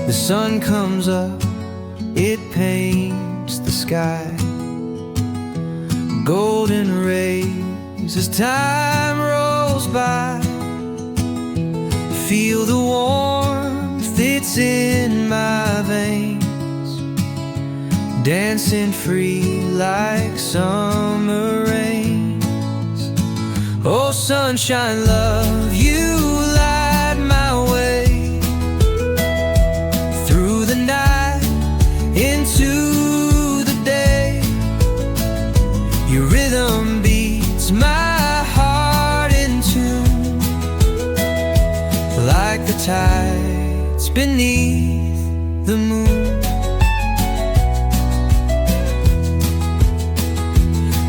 The sun comes up, it paints the sky golden rays as time rolls by. Feel the warmth, it's in my veins, dancing free like summer rains. Oh sunshine, love, you light my way through the night into the day. Your rhythm beats my heart in tune like the tides beneath the moon.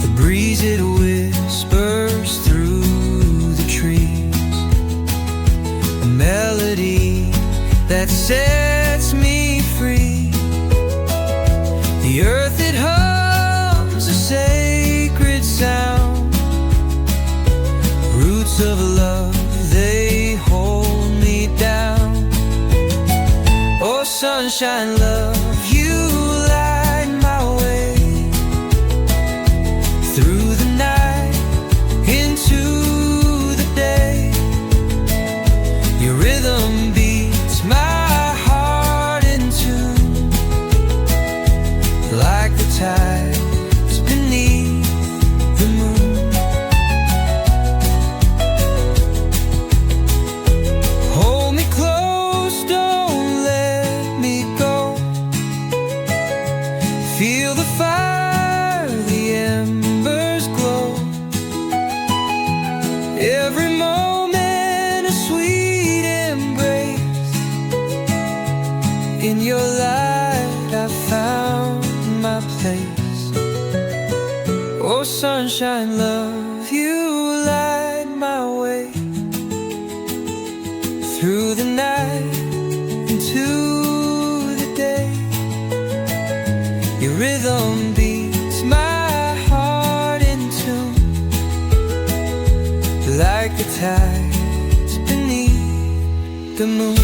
The breeze, it whispers through the trees, a melody that sets me free. The earth, it hums a sacred sound, roots of love, they hold me down. Oh sunshine, love, you light my way through the night into the day. Your rhythm beats my heart in tune like the tides beneath the moon. Hold me close, don't let me go. Feel the fire, the embers glow. Every moment a sweet embrace. In your light I found my place. Oh sunshine, love, you light my way through the night into the day. Your rhythm beats my heart in tune like the tides beneath the moon.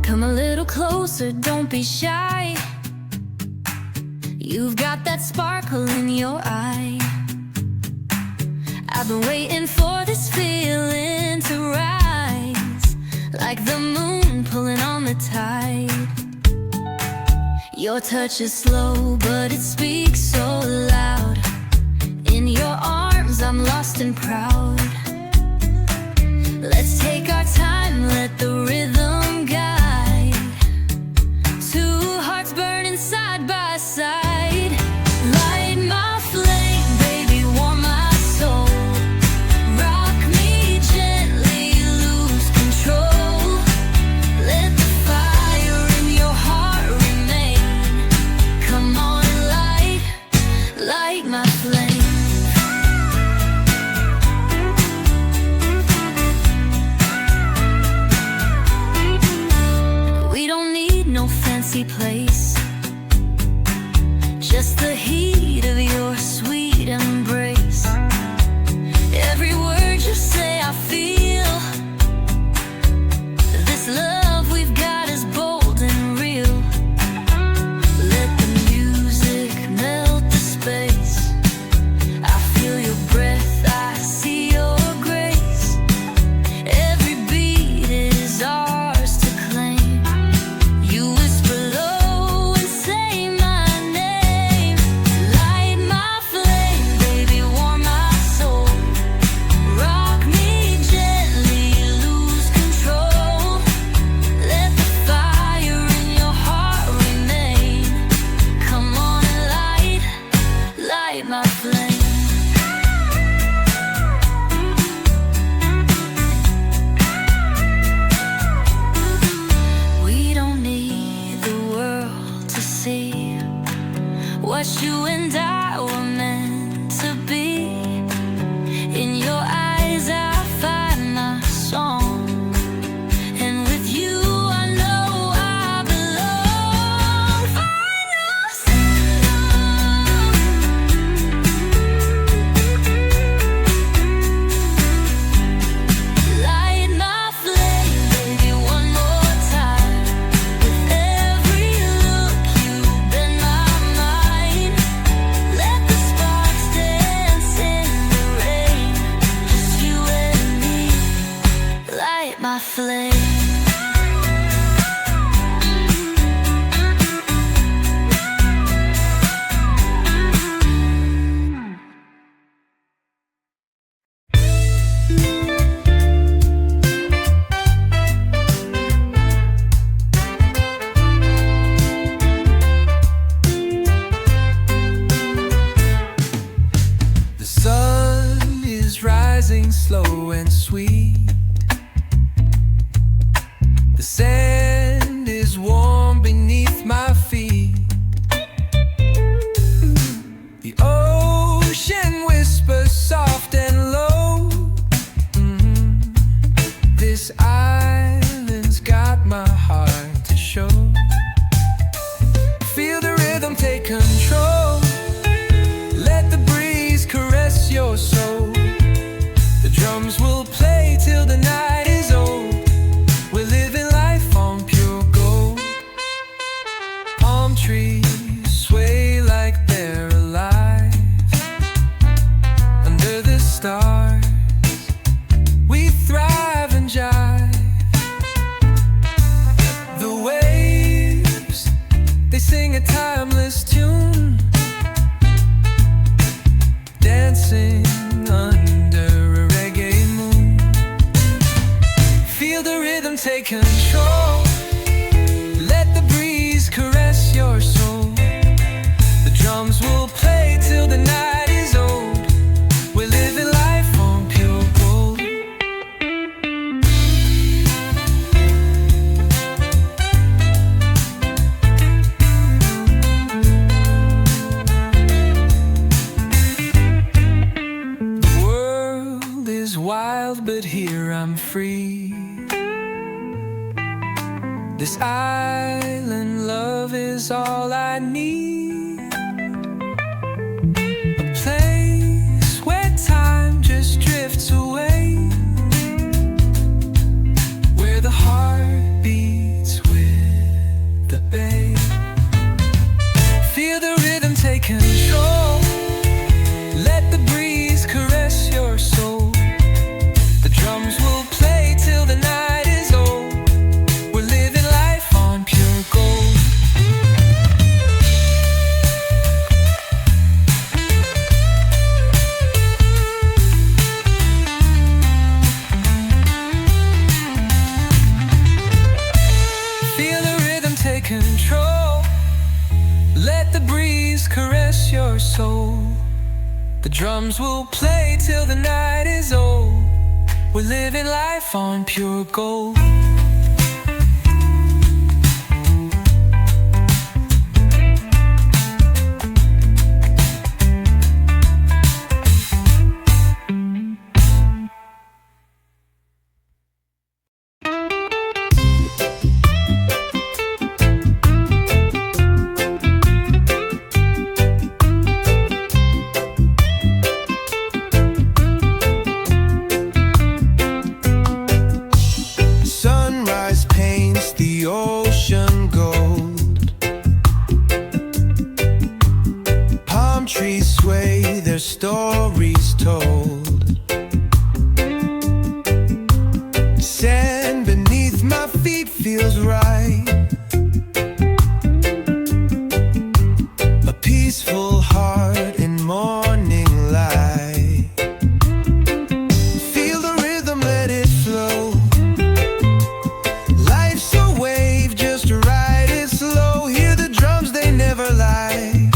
Come a little closer, don't be shy. You've got that sparkle in your eye. I've been waiting for this feeling to rise, like the moon pulling on the tide. Your touch is slow, but it speaks so loud. In your arms, I'm lost and proud. Let's take our time, let the rhythm guide. Two hearts burning side by side. Light my flame, baby, warm my soul. Rock me gently, lose control. Let the fire in your heart remain. Come on, light my flame. light my flame. Slow and sweet. The sand is warm beneath my feet. The ocean whispers soft and low. This island's got my heart to show. Feel the rhythm take control. Let the breeze caress your soul. The drums will play till the night is old. We're living life on pure gold. Palm trees sway like they're alive. Under the stars, we thrive and jive. The waves, they sing a timeless tune. Dancing under a reggae moon. Feel the rhythm take control. Let the breeze caress your soul. The drums will play till the night is old. We're living life on pure gold. The world is wild, but here I'm free. This island love is all I need. A place where time just drifts away, where the heart beats with the bay. Feel the rhythm take control. Let the breeze caress your soul. The drums will play till the night is old. We're living life on pure gold. Feel the rhythm take control. Let the breeze caress your soul. The drums will play till the night is old. We're living life on pure gold. Sunrise paints the ocean gold. Palm trees sway, their stories told. Sand beneath my feet feels right. A peaceful heart in morning light. Feel the rhythm, let it flow. Life's a wave, just ride it slow. Hear the drums, they never lie.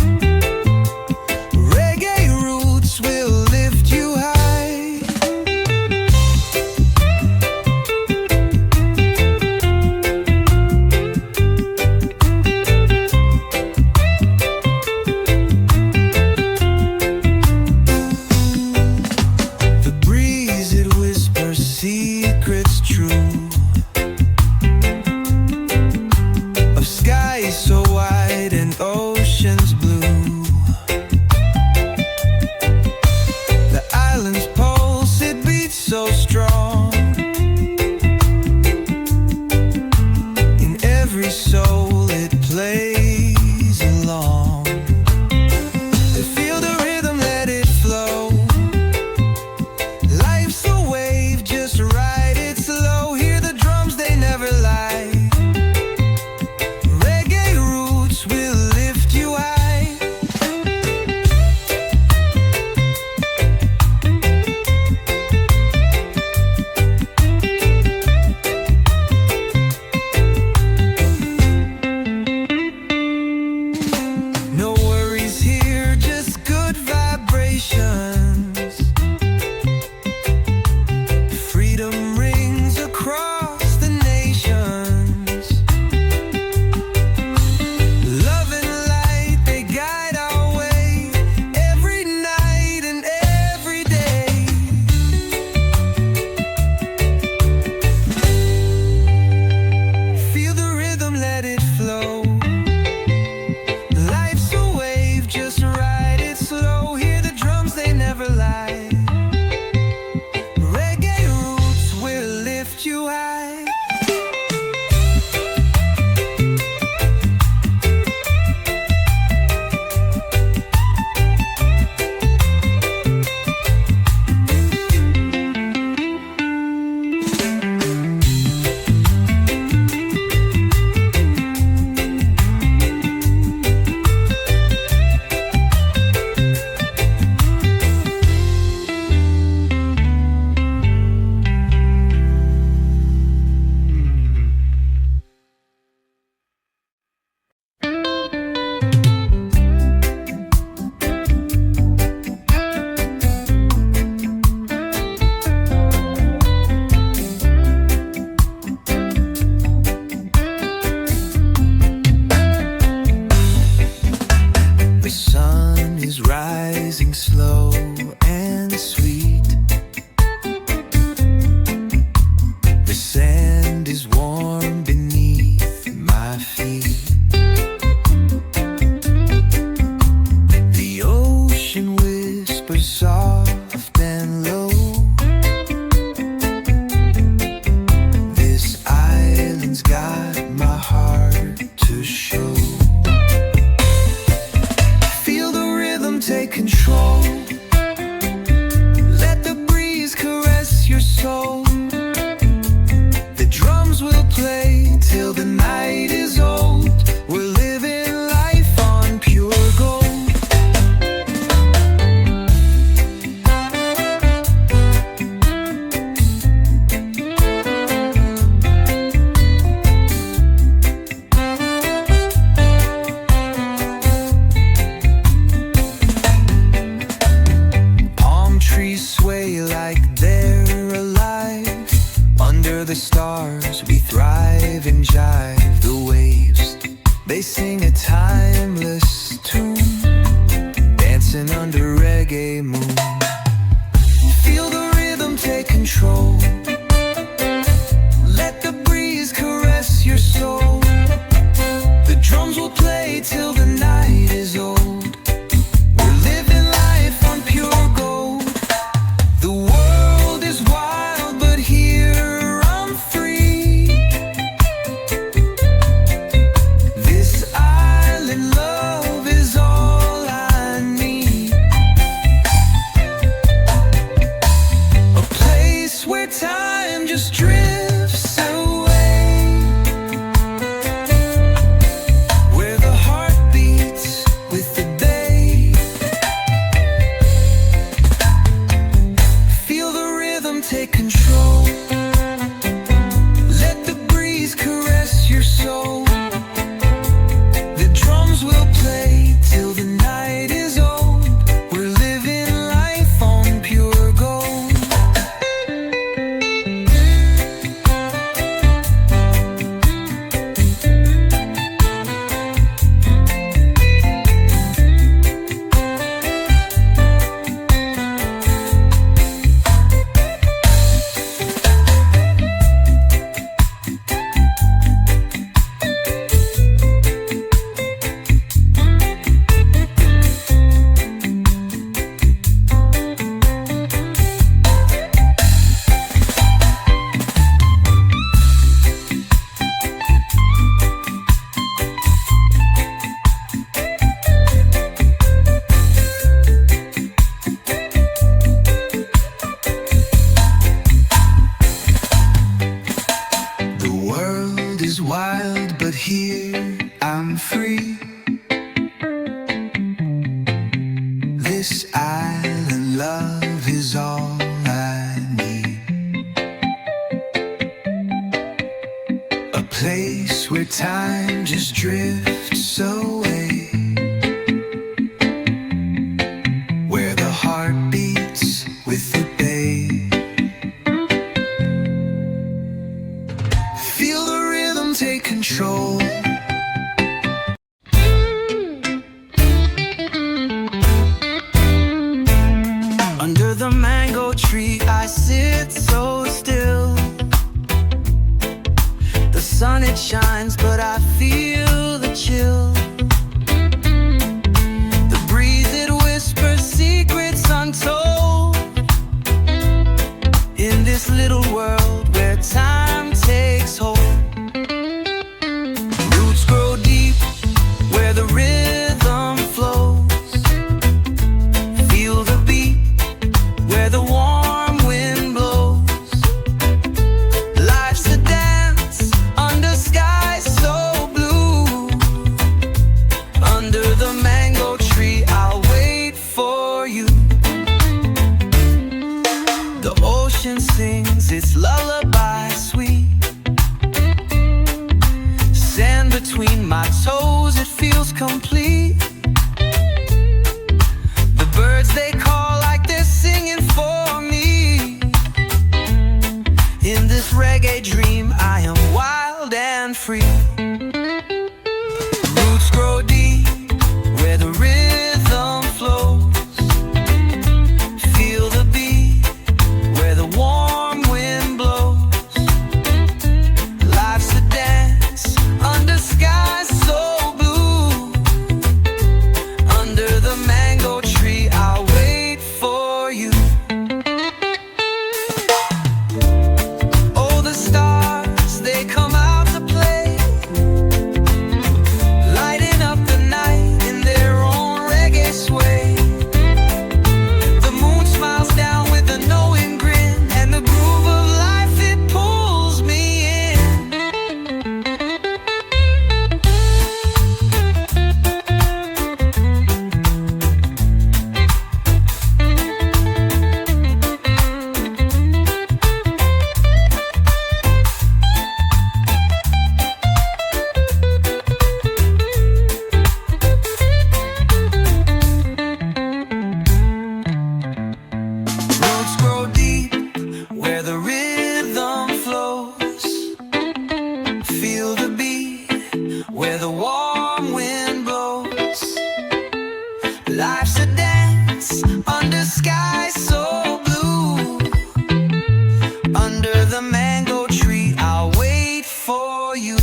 Reggae roots will lift you high. The breeze, it whispers secrets true. Of skies so wide and oceans blue. The island's pulse, it beats so strong. In every soul it plays along. Feel the rhythm, let it flow. Life's a wave, just ride it slow. Hear soul. The drums will play till the night is old. We're living life on pure gold. Sway like they're alive. Under the stars we thrive and jive. The waves, they sing a timeless tune, dancing under reggae moon. Feel the rhythm take control. Let the breeze caress your soul. The drums will play till the night is old. We're living life on pure gold. The world is wild, but here I'm free. This island love is all I need. A place where time just drifts away, where the heart beats with the bay. Feel the rhythm take control. Let the breeze caress your soul. The drums will play till the night is old. We're living life on pure gold. Is wild, but here I'm free. This island love is all I need. A place where time just drifts away, where the heart beats with the bay. Feel the rhythm take control. Under the mango tree I sit so still. The sun it shines, but I feel the chill. The breeze it whispers secrets untold. In this little world where time takes hold. Roots grow deep where the rhythm flows. Feel the beat where the warm wind blows. Life's a dance under skies so blue. Under the mango tree I'll wait for you. The ocean sings its lullaby sweet. Sand between my toes, it feels complete. The birds they call like they're singing for me. In this reggae dream I am wild and free. Roots grow deep where the rhythm flows. Feel the beat where the warm wind blows. Life's a dance under skies so blue. Under the mango tree I'll wait for you. Oh, the stars, they come out to play. mango tree, I'll wait for you.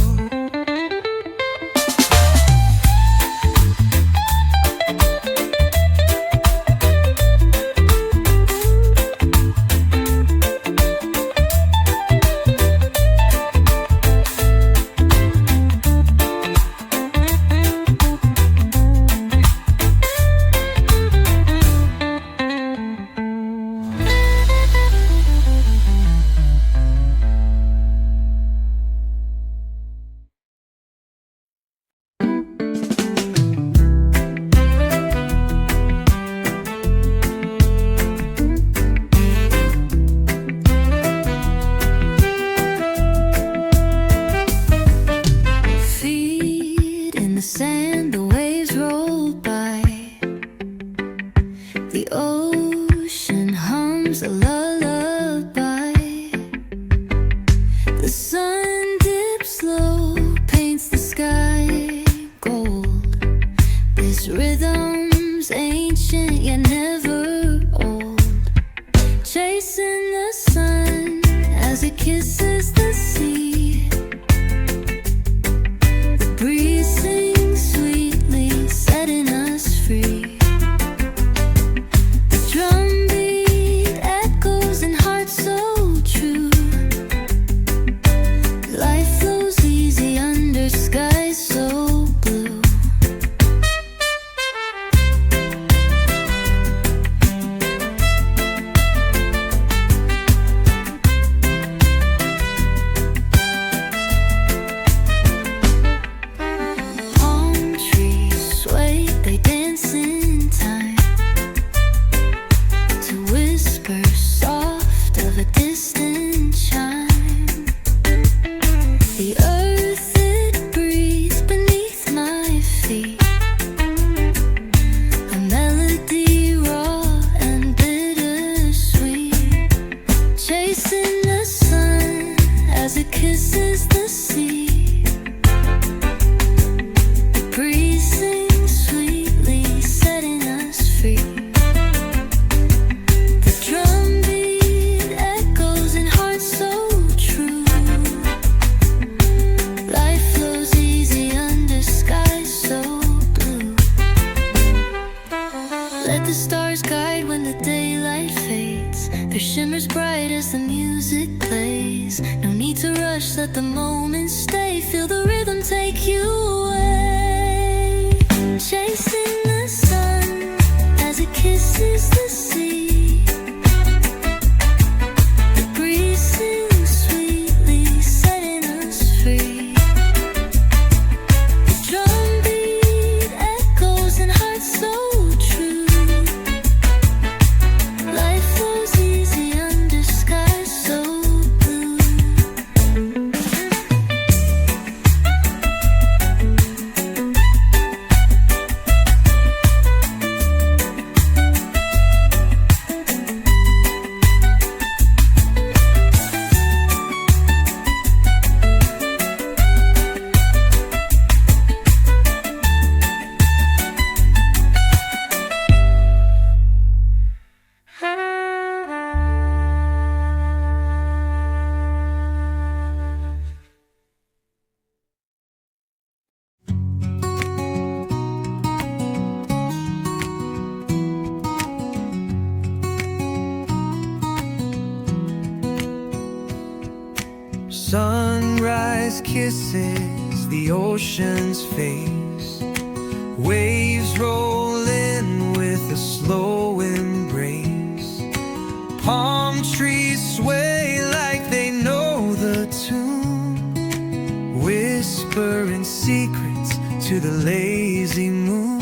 Feet in the sand, the waves roll by. The ocean hums a lullaby. The sun dips low, paints the sky gold. This rhythm's ancient yet never old. Chasing the sun as it kisses the sea. The breeze sings sweetly, setting us free. The drumbeat echoes in hearts so true. Life flows easy under skies so blue. Palm trees sway, they dance in time to whisper soft of a distant chime. The earth, it breathes beneath my feet. A melody raw and bittersweet. Chasing the sun as it kisses the sea. The breeze sings sweetly, setting us free. The drumbeat echoes in hearts so true. Life flows easy under skies so blue. Let the stars guide when the daylight fades. Their shimmers bright as the music plays. No need to rush, let the moment stay. Feel the rhythm take you away. Chasing the sun as it kisses the sea. The breeze sings sweetly, setting us free. The drumbeat echoes in hearts so true. Life flows easy under skies so blue. Sunrise kisses the ocean's face. Waves roll in with a slow embrace. Palm trees sway like they know the tune, whispering secrets to the lazy moon.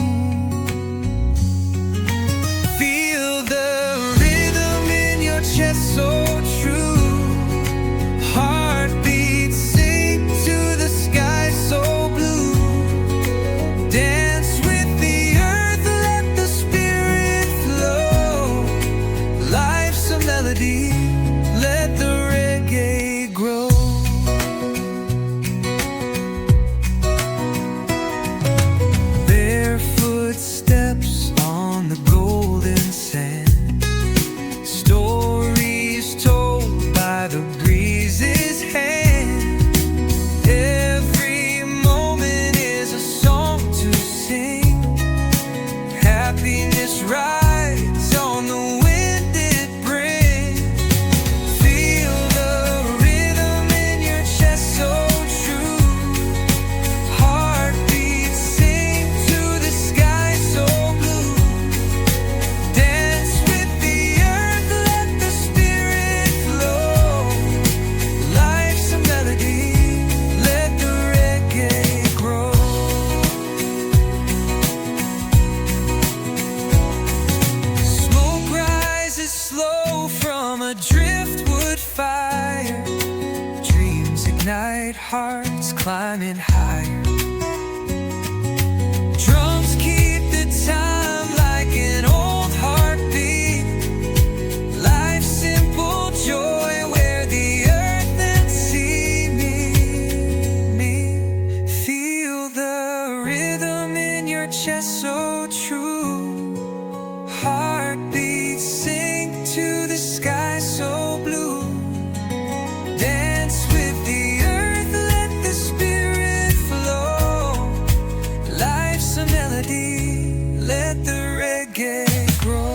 Feel the rhythm in your chest so true. Heartbeats sing to the sky so blue. Dance with the earth, let the spirit flow. Life's a melody, let the reggae grow. There light hearts climbing higher. Drums keep the time like an old heartbeat. Life's simple joy where the earth and sea meet. Feel the rhythm in your chest so true. Heartbeats sink to the sky so blue. Dance with the earth, let the spirit flow. Life's a melody, let the reggae grow.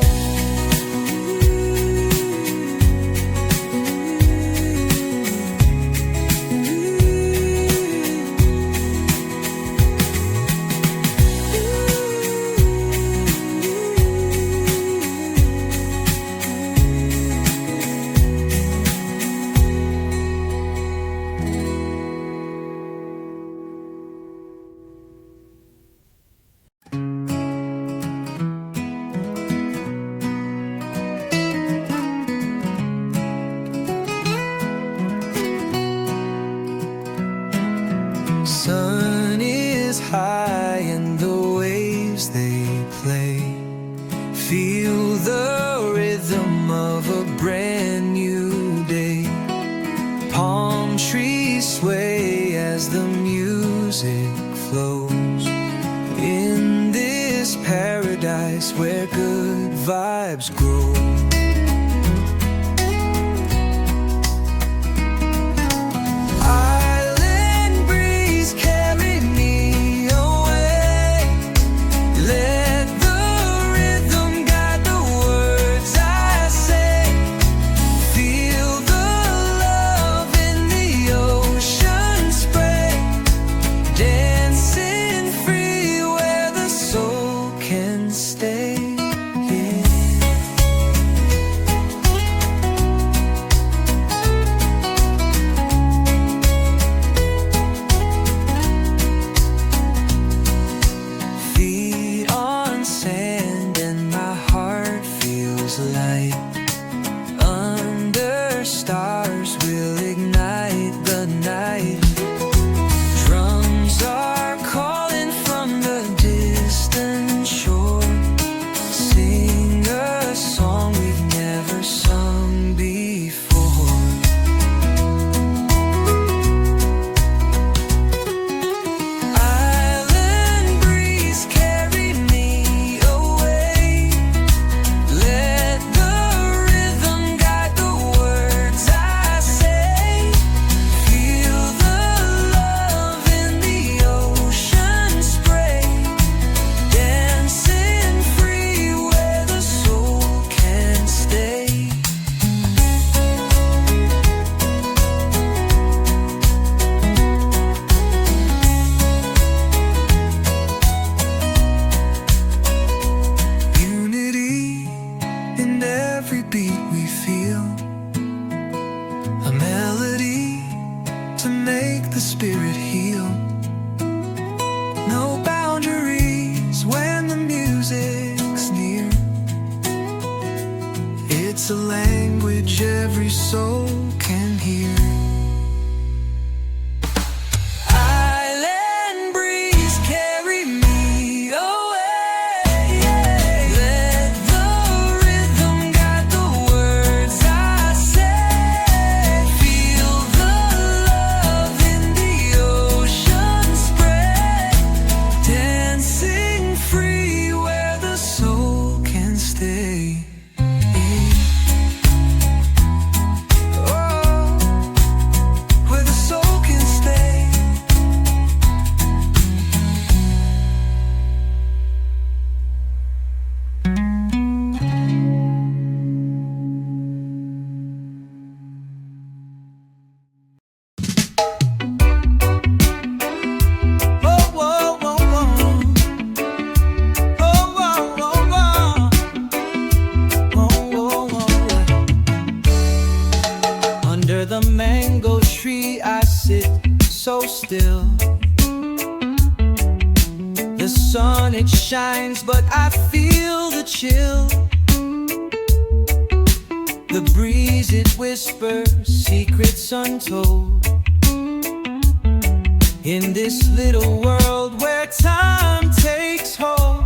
Sun is high and the waves they play. Feel the rhythm of a brand new day. Palm trees sway as the music flows. In this paradise where good vibes grow. It's a language every soul can hear. Island breeze carry me away. Let the rhythm guide the words I say. Feel the love in the ocean spread. Dancing free where the soul can stay. Under the mango tree I sit so still. The sun it shines but I feel the chill. The breeze it whispers secrets untold. In this little world where time takes hold,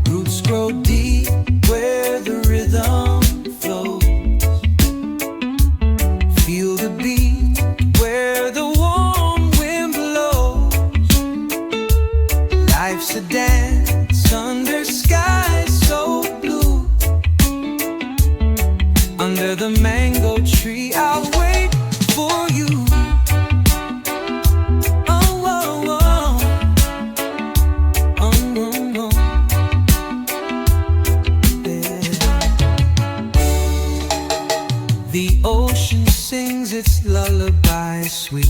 roots grow deep where the rhythm flows. Feel the beat where the warm wind blows. Life's a dance under skies so blue. Under the mango tree I'll wait for you. The ocean sings its lullaby sweet.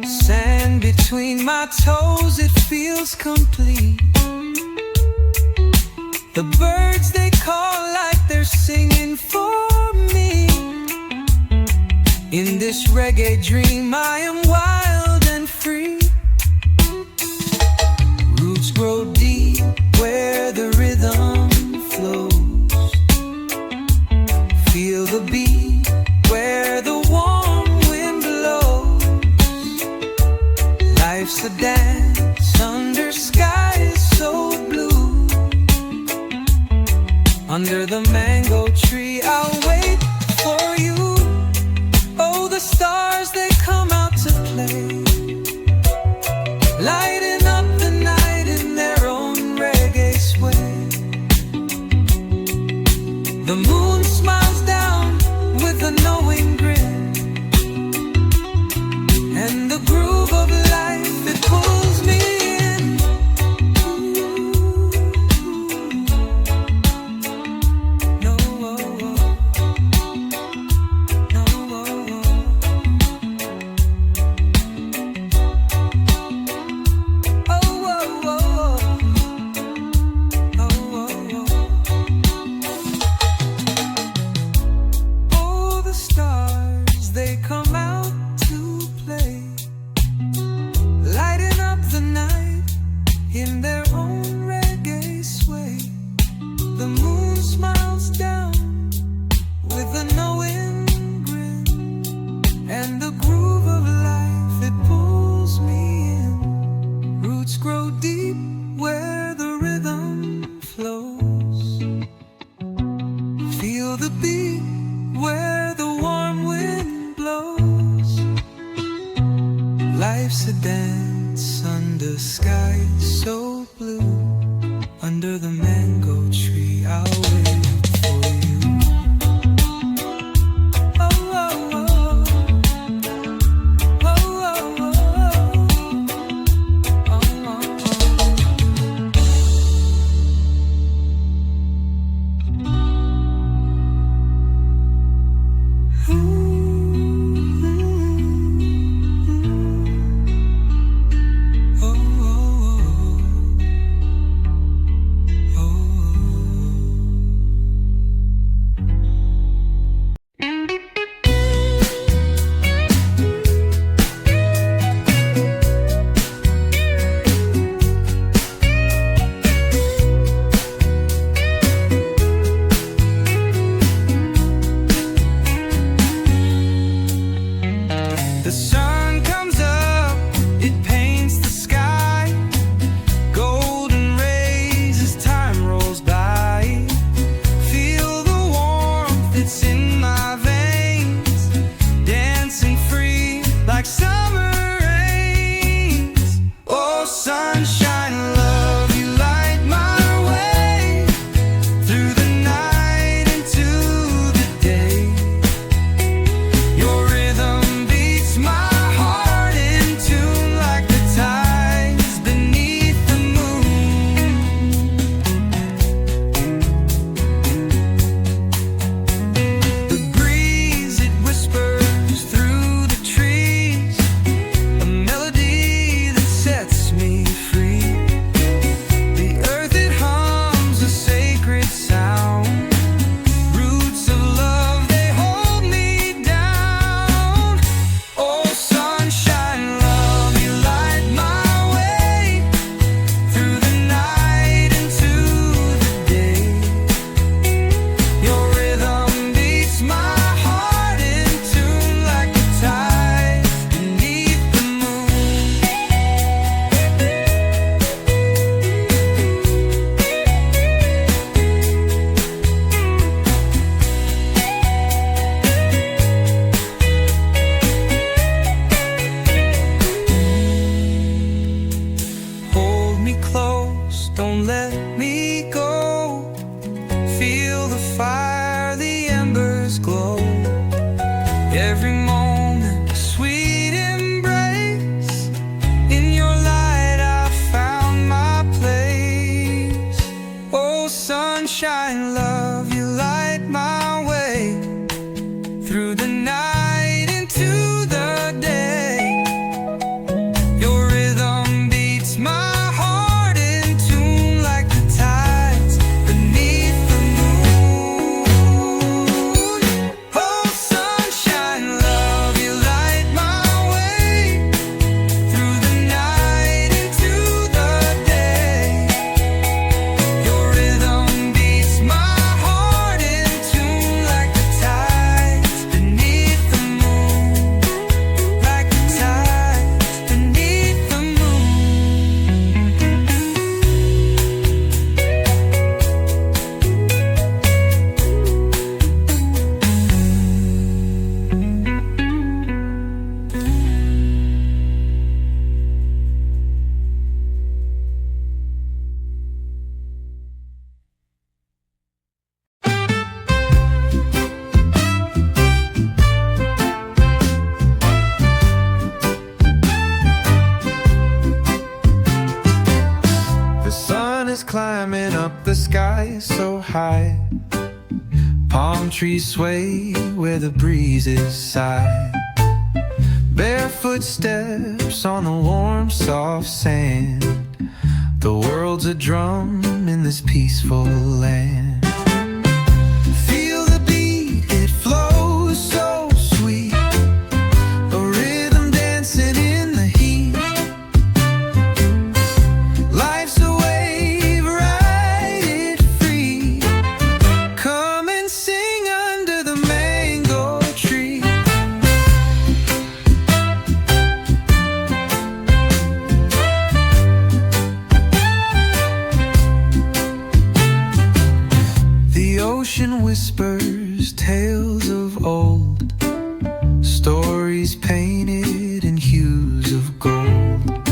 Sand between my toes, it feels complete. The birds, they call like they're singing for me. In this reggae dream I am wild and free. Roots grow deep where the rhythm flows. Feel the beat where the warm wind blows. Life's a dance under skies so blue. Under the mango tree I'll wait for you. Oh, the stars, they come out to play, lighting up the night in their own reggae sway. The moon smiles down with a knowing grin, and the groove of life, it pulls me in. No, oh, oh. No, oh, oh. Oh, oh, oh. Oh, oh, oh. Oh, the stars, they come out to play, lighting up the night in their own reggae sway. The moon smiles down with a knowing grin, and the groove of life, it pulls me in. Roots grow deep where the rhythm flows. Feel the beat where the warm wind blows. Life's a dance under skies so blue. Under the mango tree I'll wait for you. Oh, oh, oh. Oh, oh, oh. Oh, oh, oh. Oh, oh, oh. hearts glow. Every moment a sweet embrace. In your light I found my place. Oh sunshine, love, you light my way through the night into the day. Your rhythm beats my heart in tune like the tides beneath the moon. Oh sunshine, love, you light my way through the night into the day. Your rhythm beats my heart in tune like the tides beneath the moon, like the tides beneath the moon. The sun is climbing up the sky so high. Palm trees sway where the breezes sigh. Barefoot steps on the warm soft sand. The world's a drum in this peaceful land. Feel the beat, it flows so sweet. A rhythm dancing in the heat. Life's a wave, ride it free. Come and sing under the mango tree. The ocean whispers tales of old, stories painted in hues of gold.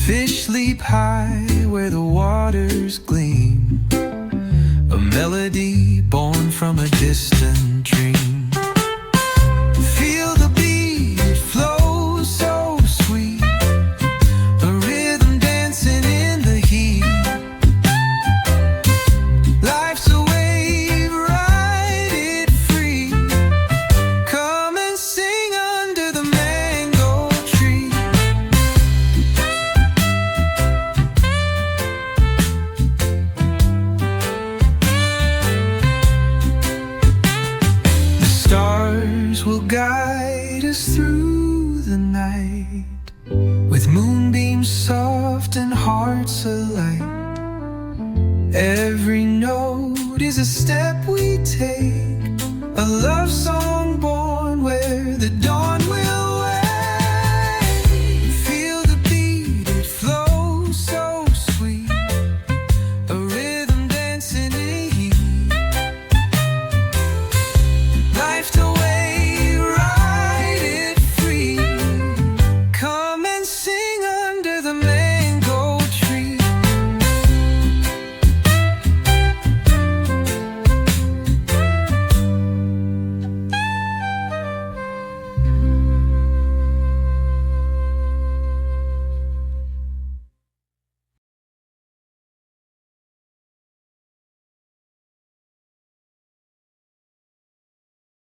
Fish leap high where the waters gleam, a melody born from a distant dream. Feel the beat, it flows so sweet. A rhythm dancing in the heat. Life's a wave, ride it free. Come and sing under the mango tree. The stars will guide us through the night, with moonbeams soft and hearts alight. Every note is a step we take, a love song